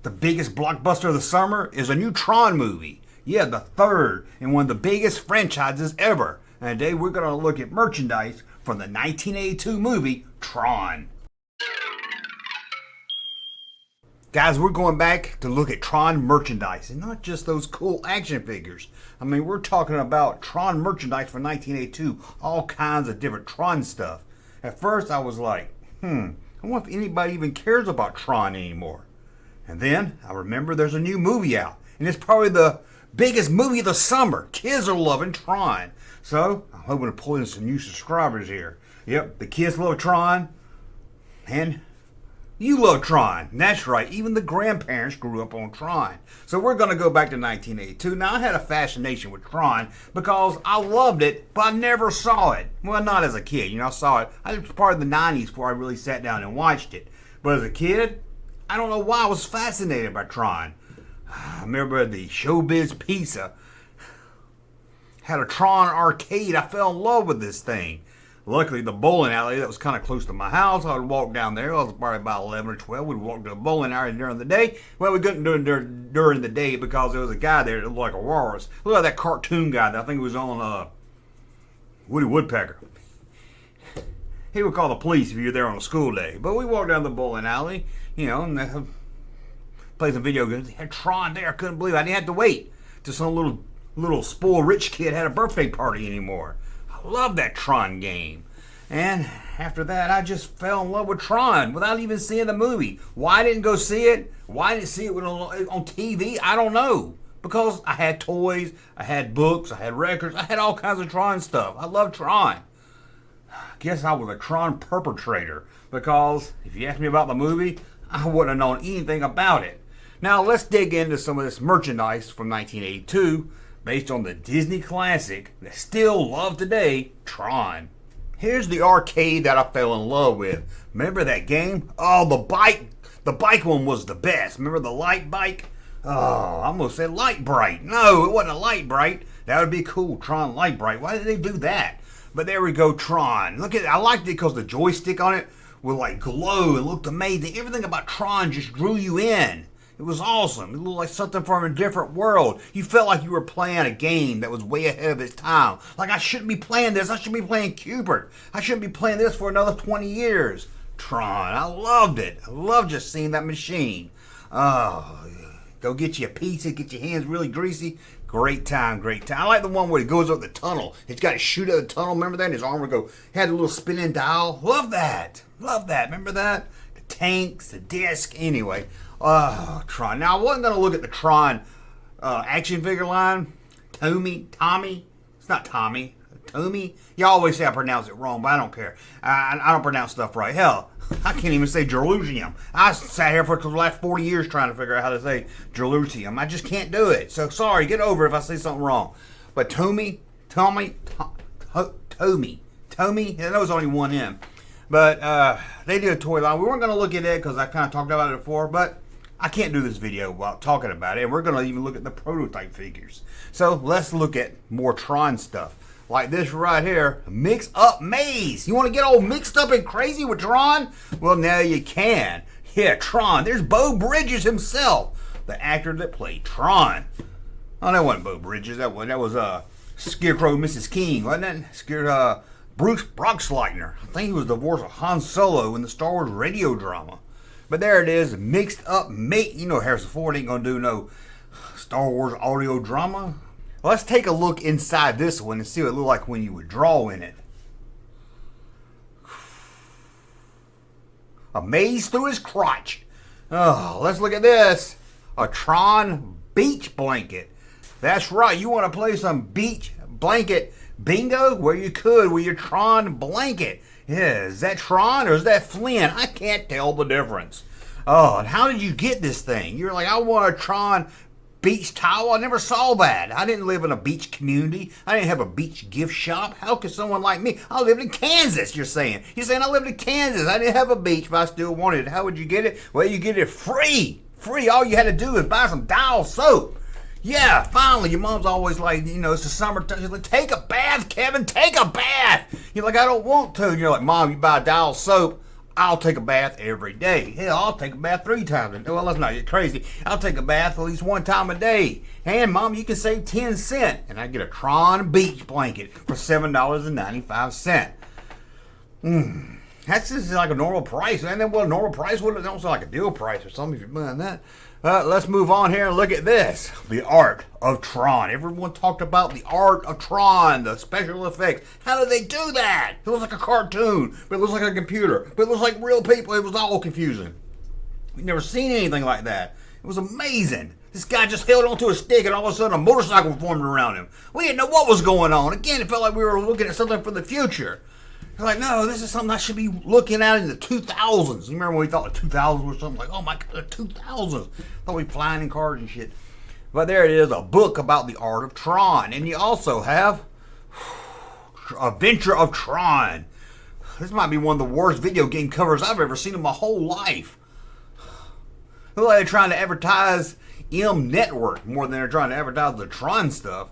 The biggest blockbuster of the summer is a new Tron movie. Yeah, the third in one of the biggest franchises ever. And today we're going to look at merchandise from the 1982 movie Tron. Guys, we're going back to look at Tron merchandise, and not just those cool action figures. I mean, we're talking about Tron merchandise from 1982, all kinds of different Tron stuff. At first I was like, I wonder if anybody even cares about Tron anymore. And then I remember there's a new movie out, and it's probably the biggest movie of the summer. Kids are loving Tron. So I'm hoping to pull in some new subscribers here. Yep, the kids love Tron, and you love Tron. That's right, even the grandparents grew up on Tron. So we're going to go back to 1982. Now, I had a fascination with Tron because I loved it, but I never saw it. Well, not as a kid. I saw it. I was part of the 90s before I really sat down and watched it. But as a kid, I don't know why I was fascinated by Tron. I remember the Showbiz Pizza had a Tron arcade. I fell in love with this thing. Luckily, the bowling alley that was kind of close to my house, I would walk down there. I was probably about 11 or 12. We'd walk to the bowling alley during the day. Well, we couldn't do it during the day because there was a guy there that looked like a walrus. Look like that cartoon guy that I think was on Woody Woodpecker. He would call the police if you were there on a school day. But we walked down the bowling alley, and played some video games. They had Tron there. I couldn't believe it. I didn't have to wait till some little spoiled rich kid had a birthday party anymore. I love that Tron game. And after that, I just fell in love with Tron without even seeing the movie. Why I didn't go see it? Why I didn't see it on TV? I don't know. Because I had toys, I had books, I had records, I had all kinds of Tron stuff. I love Tron. I guess I was a Tron perpetrator because if you asked me about the movie, I wouldn't have known anything about it. Now let's dig into some of this merchandise from 1982 based on the Disney classic that's still loved today, Tron. Here's the arcade that I fell in love with. Remember that game? Oh, the bike one was the best. Remember the light bike? Oh, I almost said Light Bright. No, it wasn't a Light Bright. That would be cool, Tron Light Bright. Why did they do that? But there we go, Tron. Look at it. I liked it because the joystick on it would like glow and looked amazing. Everything about Tron just drew you in. It was awesome. It looked like something from a different world. You felt like you were playing a game that was way ahead of its time. Like, I shouldn't be playing this. I should be playing Cupid. I shouldn't be playing this for another 20 years. Tron. I loved it. I loved just seeing that machine. Oh, go get you a pizza, get your hands really greasy. Great time, great time. I like the one where he goes up the tunnel. He's got to shoot at the tunnel. Remember that? And his arm would go, had a little spinning dial. Love that. Love that. Remember that? The tanks, the disc. Anyway. Oh, Tron. Now, I wasn't going to look at the Tron action figure line. Tommy. It's not Tommy. Tommy. You always say I pronounce it wrong, but I don't care. I don't pronounce stuff right. Hell, I can't even say Jerusalem. I sat here for the last 40 years trying to figure out how to say Jerusalem. I just can't do it. So, sorry. Get over it if I say something wrong. But Tommy. I know it's only one M. But they did a toy line. We weren't going to look at it because I kind of talked about it before, but I can't do this video without talking about it. And we're going to even look at the prototype figures. So let's look at more Tron stuff. Like this right here, Mix Up Maze. You want to get all mixed up and crazy with Tron? Well, now you can. Yeah, Tron. There's Beau Bridges himself, the actor that played Tron. Oh, that wasn't Beau Bridges. That was Scarecrow Mrs. King, wasn't it? Bruce Broxleitner. I think he was the voice of Han Solo in the Star Wars radio drama. But there it is, Mixed Up Mate. You know Harrison Ford ain't gonna do no Star Wars audio drama. Well, let's take a look inside this one and see what it looked like when you would draw in it. A maze through his crotch. Oh, let's look at this. A Tron beach blanket. That's right, you want to play some beach blanket bingo? Where you could with your Tron blanket. Yeah, is that Tron or is that Flynn? I can't tell the difference. Oh, and how did you get this thing? You're like, I want a Tron beach towel. I never saw that. I didn't live in a beach community. I didn't have a beach gift shop. How could someone like me? I lived in Kansas, you're saying. You're saying I lived in Kansas. I didn't have a beach, but I still wanted it. How would you get it? Well, you get it free. Free. All you had to do is buy some Dial soap. Yeah, finally, your mom's always like, it's the summertime. She's like, take a bath, Kevin, take a bath. You're like, I don't want to. And you're like, Mom, you buy Dial soap. I'll take a bath every day. Hell, I'll take a bath 3 times a day. Well, let's not get crazy. I'll take a bath at least 1 time a day. And Mom, you can save 10 cents. And I get a Tron beach blanket for $7.95. That's just like a normal price. And then what a normal price would, it don't sound like a deal price or something if you're buying that. Let's move on here and look at this. The art of Tron. Everyone talked about the art of Tron, the special effects. How did they do that? It looks like a cartoon, but it looks like a computer, but it looks like real people. It was all confusing. We've never seen anything like that. It was amazing. This guy just held onto a stick and all of a sudden a motorcycle formed around him. We didn't know what was going on. Again, it felt like we were looking at something from the future. We're like, no, this is something I should be looking at in the 2000s. You remember when we thought the 2000s was something like, oh my God, the 2000s. Thought we flying in cars and shit. But there it is, a book about the art of Tron. And you also have Adventure of Tron. This might be one of the worst video game covers I've ever seen in my whole life. Look like they're trying to advertise M Network more than they're trying to advertise the Tron stuff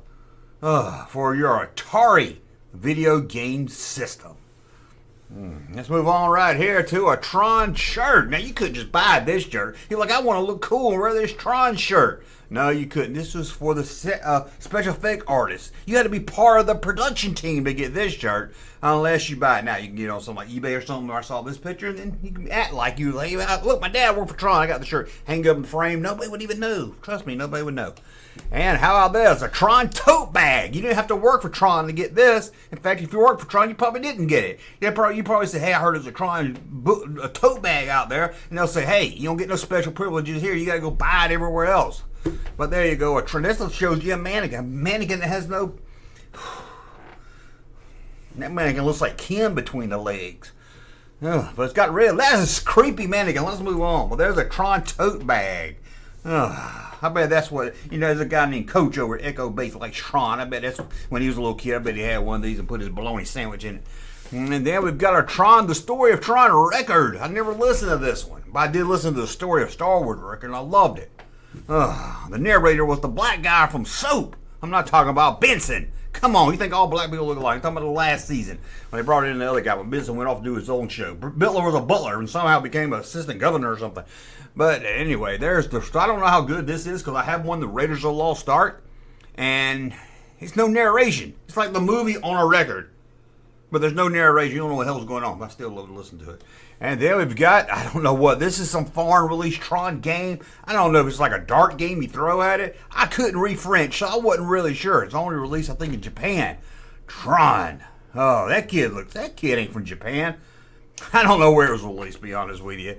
for your Atari video game system. Let's move on right here to a Tron shirt. Now, you couldn't just buy this shirt. You're like, I want to look cool and wear this Tron shirt. No, you couldn't. This was for the special effect artists. You had to be part of the production team to get this shirt, unless you buy it now. You can get it on something like eBay or something where I saw this picture, and then you can act like you. Like, look, my dad worked for Tron. I got the shirt. Hang it up in the frame. Nobody would even know. Trust me, nobody would know. And how about this? A Tron tote bag. You didn't have to work for Tron to get this. In fact, if you worked for Tron, you probably didn't get it. You probably say, hey, I heard there's a Tron a tote bag out there. And they'll say, hey, you don't get no special privileges here. You got to go buy it everywhere else. But there you go. This shows you a mannequin. A mannequin that has no... That mannequin looks like Kim between the legs. But it's got red. That's a creepy mannequin. Let's move on. Well, there's a Tron tote bag. I bet that's what, there's a guy named Coach over at Echo Base, like Tron. I bet that's when he was a little kid. I bet he had one of these and put his bologna sandwich in it. And then we've got our Tron, the Story of Tron record. I never listened to this one, but I did listen to the Story of Star Wars record, and I loved it. The narrator was the black guy from Soap. I'm not talking about Benson. Come on, you think all black people look alike? I'm talking about the last season when they brought in the other guy when Benson went off to do his own show. Butler was a butler and somehow became an assistant governor or something. But anyway, there's the. I don't know how good this is because I have one, the Raiders of the Lost Ark, and it's no narration. It's like the movie on a record, but there's no narration. You don't know what the hell's going on. But I still love to listen to it. And then we've got, I don't know what, this is some foreign release Tron game. I don't know if it's like a dart game you throw at it. I couldn't read French, so I wasn't really sure. It's only released, I think, in Japan. Tron. Oh, that kid ain't from Japan. I don't know where it was released, to be honest with you.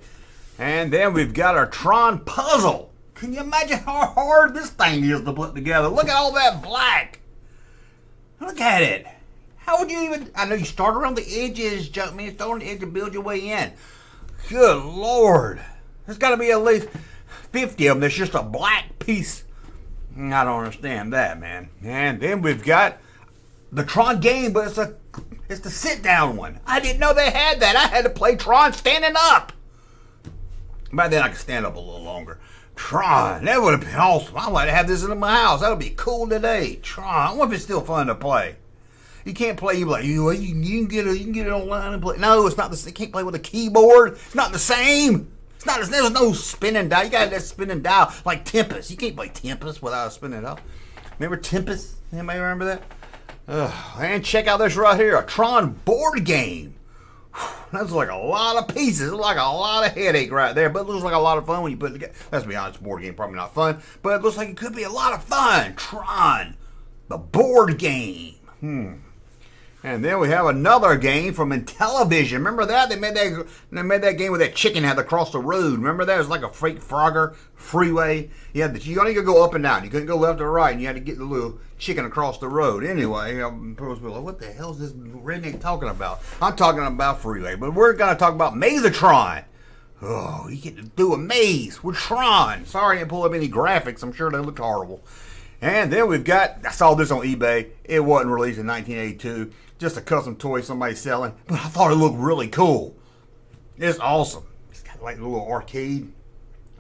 And then we've got our Tron puzzle. Can you imagine how hard this thing is to put together? Look at all that black. Look at it. How would you even... I know you start around the edges, Junkman. Start on the edge and build your way in. Good Lord. There's got to be at least 50 of them. There's just a black piece. I don't understand that, man. And then we've got the Tron game, but it's the sit-down one. I didn't know they had that. I had to play Tron standing up. By then I could stand up a little longer. Tron, that would have been awesome. I'd like to have this in my house. That would be cool today. Tron, I wonder if it's still fun to play. You can't play. You can get it online and play. No, it's not the. You can't play with a keyboard. It's not the same. It's not. There's no spinning dial. You got that spinning dial like Tempest. You can't play Tempest without a spinning dial. Remember Tempest? Anybody remember that? And check out this right here, a Tron board game. That's like a lot of pieces. It's like a lot of headache right there. But it looks like a lot of fun when you put it together. Let's be honest, board game probably not fun, but it looks like it could be a lot of fun. Tron, the board game. And then we have another game from Intellivision. Remember that? They made that game with that chicken had to cross the road. Remember that? It was like a freight Frogger freeway. You only could go up and down. You couldn't go left or right, and you had to get the little chicken across the road. Anyway, people be like, what the hell is this redneck talking about? I'm talking about freeway, but we're going to talk about Mazatron. Oh, you get to do a maze with Tron. Sorry I didn't pull up any graphics. I'm sure they looked horrible. And then we've got, I saw this on eBay. It wasn't released in 1982. Just a custom toy somebody's selling. But I thought it looked really cool. It's awesome. It's got like a little arcade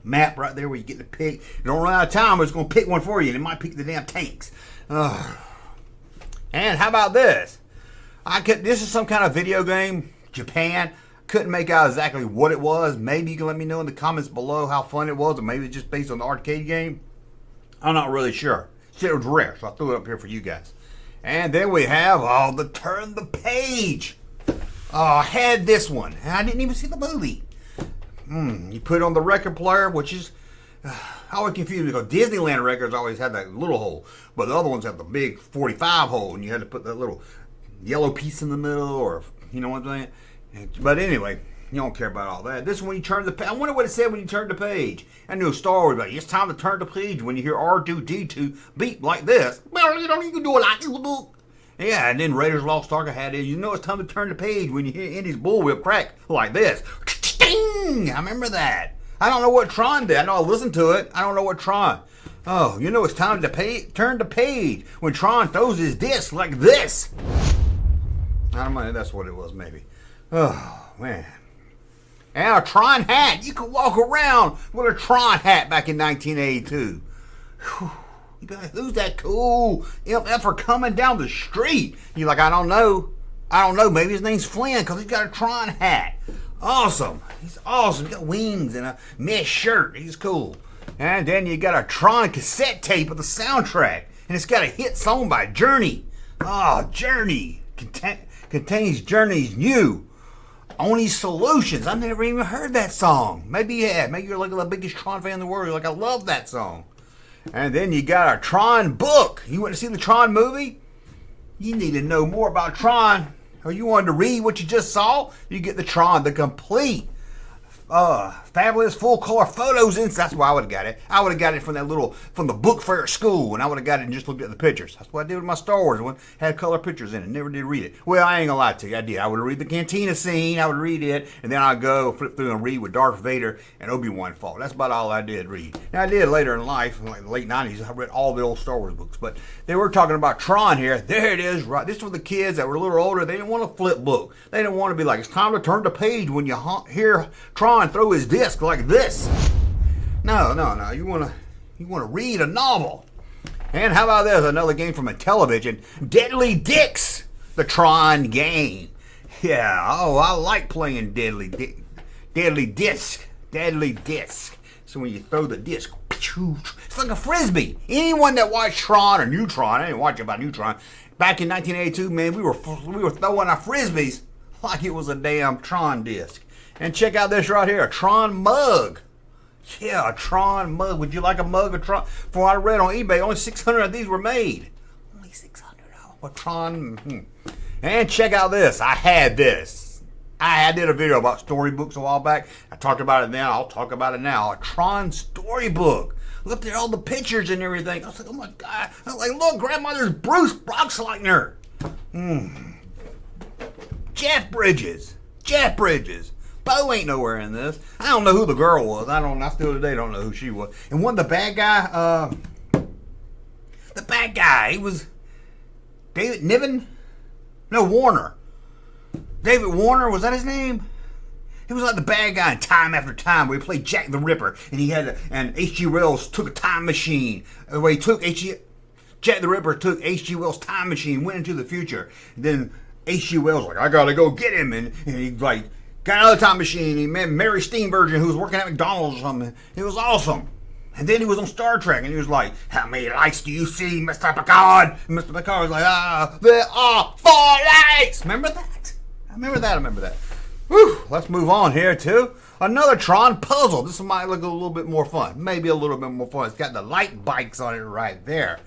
map right there where you get to pick. You don't run out of time, but it's going to pick one for you. And it might pick the damn tanks. And how about this? This is some kind of video game. Japan. Couldn't make out exactly what it was. Maybe you can let me know in the comments below how fun it was, or maybe it's just based on the arcade game. I'm not really sure. Shit was rare, so I threw it up here for you guys. And then we have the Turn the Page. I had this one, and I didn't even see the movie. You put it on the record player, which is always confusing because Disneyland records always had that little hole, but the other ones have the big 45 hole, and you had to put that little yellow piece in the middle, or you know what I'm saying. But anyway, you don't care about all that. This is when you turn the page. I wonder what it said when you turned the page. I knew a Star Wars about it. It's time to turn the page when you hear R2D2 beep like this. Well, you can do it like this. Yeah, and then Raiders Lost Ark had it. You know it's time to turn the page when you hear Indy's bullwhip crack like this. I remember that. I don't know what Tron did. I know I listened to it. I don't know what Tron. Oh, you know it's time to turn the page when Tron throws his disc like this. I don't know. That's what it was, maybe. Oh, man. And a Tron hat. You could walk around with a Tron hat back in 1982. Whew. You'd be like, who's that cool MFer coming down the street? You're like, I don't know. Maybe his name's Flynn because he's got a Tron hat. Awesome. He's awesome. He's got wings and a mesh shirt. He's cool. And then you got a Tron cassette tape of the soundtrack. And it's got a hit song by Journey. Journey. Contains Journey's new Oni Solutions. I've never even heard that song. Maybe you have. Maybe you're like the biggest Tron fan in the world. You're like, I love that song. And then you got a Tron book. You want to see the Tron movie? You need to know more about Tron. Or you wanted to read what you just saw? You get the Tron, the complete, fabulous full color photos. That's why I would have got it. I would have got it from the book fair at school, and I would have got it and just looked at the pictures. That's what I did with my Star Wars one. Had color pictures in it. Never did read it. Well, I ain't gonna lie to you. I did. I would read the Cantina scene. I would read it, and then I'd go flip through and read what Darth Vader and Obi-Wan fought. That's about all I did read. Now I did later in life, like the late '90s. I read all the old Star Wars books, but they were talking about Tron here. There it is. Right. This was the kids that were a little older. They didn't want a flip book. They didn't want to be like, it's time to turn the page when you hear Tron throw his disc like this. No. You want to read a novel. And how about this? Another game from a television. Deadly Dicks, the Tron game. Yeah. I like playing Deadly Disc. Deadly Disc. So when you throw the disc, it's like a frisbee. Anyone that watched Tron or Neutron, I didn't watch about Neutron. Back in 1982, man, we were throwing our frisbees like it was a damn Tron disc. And check out this right here, a Tron mug. Yeah, a Tron mug. Would you like a mug of Tron? From what I read on eBay, only 600 of these were made. Only 600 of a Tron. And check out this. I had this. I did a video about storybooks a while back. I talked about it then. I'll talk about it now. A Tron storybook. Look at all the pictures and everything. I was like, oh my God. I was like, look, grandmother's Bruce Boxleitner. Jeff Bridges. Bo ain't nowhere in this. I don't know who the girl was. I still today don't know who she was. And one of the bad guy, he was David Niven? No, Warner. David Warner, was that his name? He was like the bad guy in Time After Time, where he played Jack the Ripper, and H.G. Wells took a time machine, where Jack the Ripper took H.G. Wells' time machine, went into the future. And then H.G. Wells was like, I gotta go get him, and he like got another time machine. He met Mary Steenburgen, who was working at McDonald's or something. It was awesome. And then he was on Star Trek, and he was like, how many lights do you see, Mr. Picard? And Mr. Picard was like, there are 4 lights. Remember that? I remember that. Whew, let's move on here to another Tron puzzle. This might look a little bit more fun. Maybe a little bit more fun. It's got the light bikes on it right there.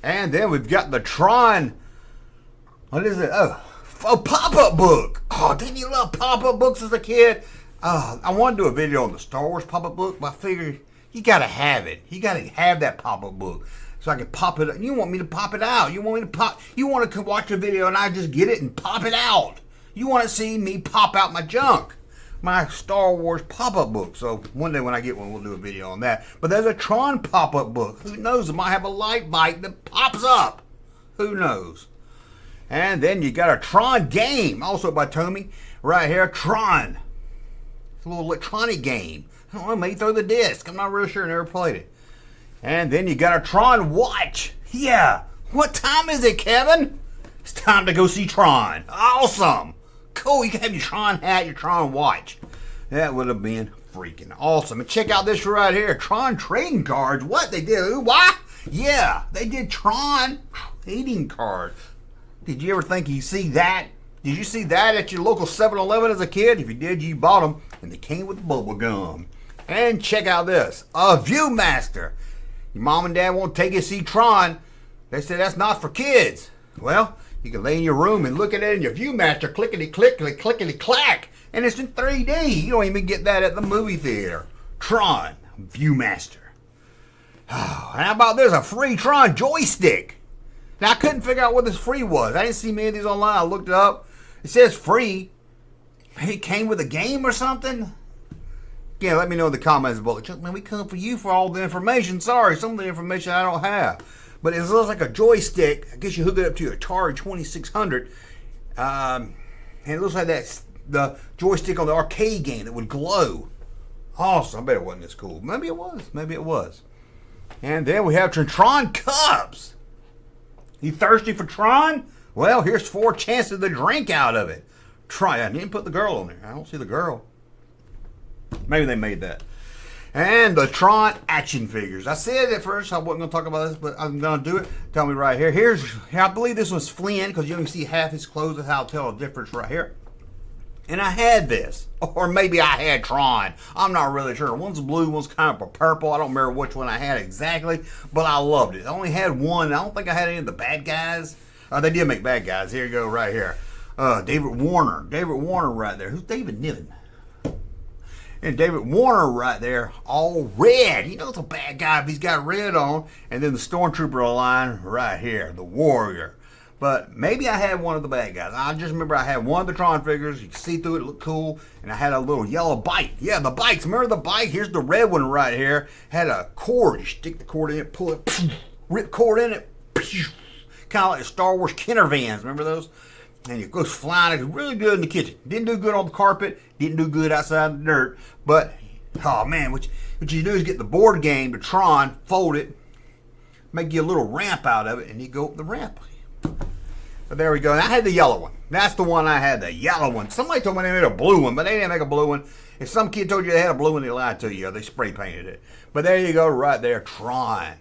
And then we've got the Tron, what is it? A pop-up book. Oh, didn't you love pop-up books as a kid? I wanted to do a video on the Star Wars pop-up book, but I figured you got to have it. You got to have that pop-up book so I can pop it up. You want me to pop it out. You want to watch a video and I just get it and pop it out. You want to see me pop out my junk, my Star Wars pop-up book. So one day when I get one, we'll do a video on that. But there's a Tron pop-up book. Who knows? It might have a light bike that pops up. Who knows? And then you got a Tron game, also by Tommy. Right here, Tron. It's a little electronic game. I don't know, maybe throw the disc. I'm not really sure. I never played it. And then you got a Tron watch. Yeah. What time is it, Kevin? It's time to go see Tron. Awesome. Cool, you can have your Tron hat, your Tron watch. That would have been freaking awesome. And check out this right here. Tron trading cards. What? They did? What? Yeah, they did Tron trading cards. Did you ever think you see that? Did you see that at your local 7-Eleven as a kid? If you did, you bought them, and they came with bubble gum. And check out this. A Viewmaster. Your mom and dad won't take you to see Tron. They said that's not for kids. Well, you can lay in your room and look at it in your Viewmaster, clickety-click, clickety-clack, and it's in 3D. You don't even get that at the movie theater. Tron Viewmaster. Oh, how about this? A free Tron joystick. Now, I couldn't figure out what this free was. I didn't see many of these online. I looked it up. It says free. Maybe it came with a game or something. Yeah, let me know in the comments below. Man, we come for you for all the information. Sorry, some of the information I don't have. But it looks like a joystick. I guess you hook it up to your Atari 2600. And it looks like that's the joystick on the arcade game that would glow. Awesome. I bet it wasn't this cool. Maybe it was. Maybe it was. And then we have Tron cups. You thirsty for Tron? Well, here's 4 chances to drink out of it. Try. I didn't put the girl on there. I don't see the girl. Maybe they made that. And the Tron action figures. I said at first I wasn't going to talk about this, but I'm going to do it. Tell me right here. Here's, I believe this was Flynn, because you can see half his clothes. That's how I'll tell the difference right here. And I had this. Or maybe I had Tron. I'm not really sure. One's blue, one's kind of a purple. I don't remember which one I had exactly, but I loved it. I only had one. I don't think I had any of the bad guys. They did make bad guys. Here you go right here. David Warner. David Warner right there. Who's David Niven? And David Warner right there, all red. You know it's a bad guy if he's got red on. And then the Stormtrooper line right here, the Warrior. But maybe I had one of the bad guys. I just remember I had one of the Tron figures. You can see through it, looked cool. And I had a little yellow bike. Yeah, the bikes. Remember the bike? Here's the red one right here. Had a cord. You stick the cord in it, pull it, rip cord in it. Kind of like the Star Wars Kenner vans. Remember those? And it goes flying. It's really good in the kitchen. Didn't do good on the carpet. Didn't do good outside the dirt. But, oh man, what you do is get the board game, the Tron, fold it, make you a little ramp out of it, and you go up the ramp. But there we go. And I had the yellow one. That's the one I had, the yellow one. Somebody told me they made a blue one, but they didn't make a blue one. If some kid told you they had a blue one, they lied to you. Or they spray painted it. But there you go, right there, Tron.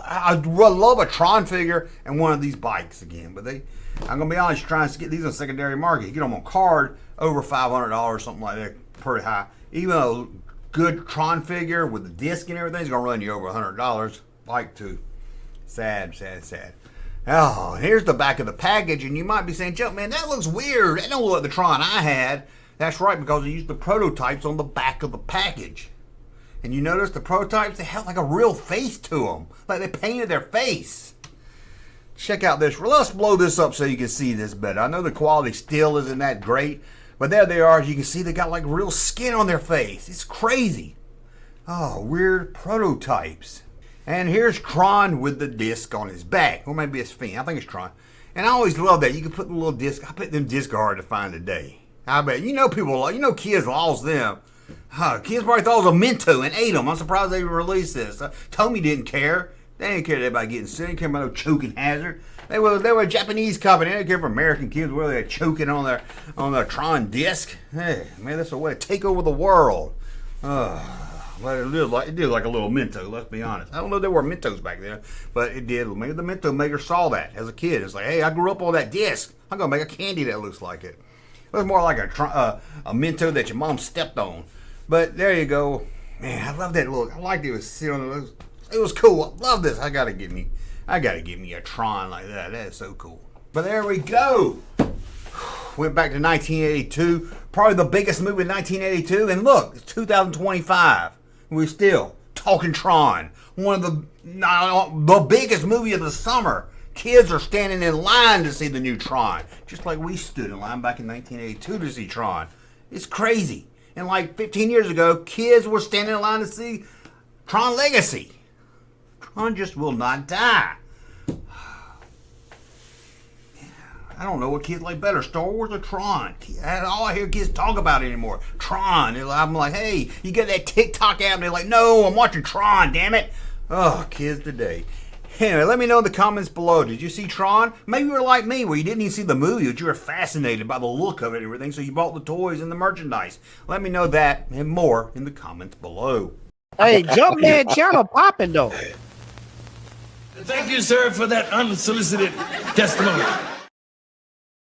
I love a Tron figure and one of these bikes again. But I'm going to be honest, trying to get these on the secondary market. You get them on card, over $500, something like that, pretty high. Even a good Tron figure with the disc and everything is going to run you over $100. Bike too. Sad, sad, sad. Oh, here's the back of the package, and you might be saying, Junkman, that looks weird. That don't look like the Tron I had. That's right, because they used the prototypes on the back of the package. And you notice the prototypes, they have like a real face to them. Like they painted their face. Check out this. Well, let's blow this up so you can see this better. I know the quality still isn't that great, but there they are. As you can see, they got like real skin on their face. It's crazy. Oh, weird prototypes. And here's Tron with the disc on his back. Or maybe it's Finn. I think it's Tron. And I always love that. You can put the little disc. I bet them discs are hard to find today. I bet. You know kids lost them. Kids probably thought it was a Mento and ate them. I'm surprised they even released this. Tommy didn't care. They didn't care about getting sick. They didn't care about no choking hazard. They were a Japanese company. They didn't care for American kids where they're choking on their Tron disc. Hey, man, that's a way to take over the world. Well, it did like a little Mento, let's be honest. I don't know if there were Mentos back then, but it did. Maybe the Mento maker saw that as a kid. It's like, hey, I grew up on that disc. I'm going to make a candy that looks like it. It was more like a Mento that your mom stepped on. But there you go. Man, I love that look. I liked it. It was sitting on the, it was cool. I love this. I gotta get me a Tron like that. That is so cool. But there we go. Went back to 1982. Probably the biggest movie in 1982. And look, it's 2025. We're still talking Tron. One of the biggest movie of the summer. Kids are standing in line to see the new Tron. Just like we stood in line back in 1982 to see Tron. It's crazy. And like 15 years ago, kids were standing in line to see Tron Legacy. Tron just will not die. I don't know what kids like better, Star Wars or Tron. That's all I hear kids talk about anymore. Tron. I'm like, hey, you get that TikTok app, and they're like, no, I'm watching Tron, damn it. Oh, kids today. Anyway, let me know in the comments below. Did you see Tron? Maybe you were like me, where you didn't even see the movie, but you were fascinated by the look of it and everything, so you bought the toys and the merchandise. Let me know that and more in the comments below. Hey, Junkman channel popping though. Thank you, sir, for that unsolicited testimony.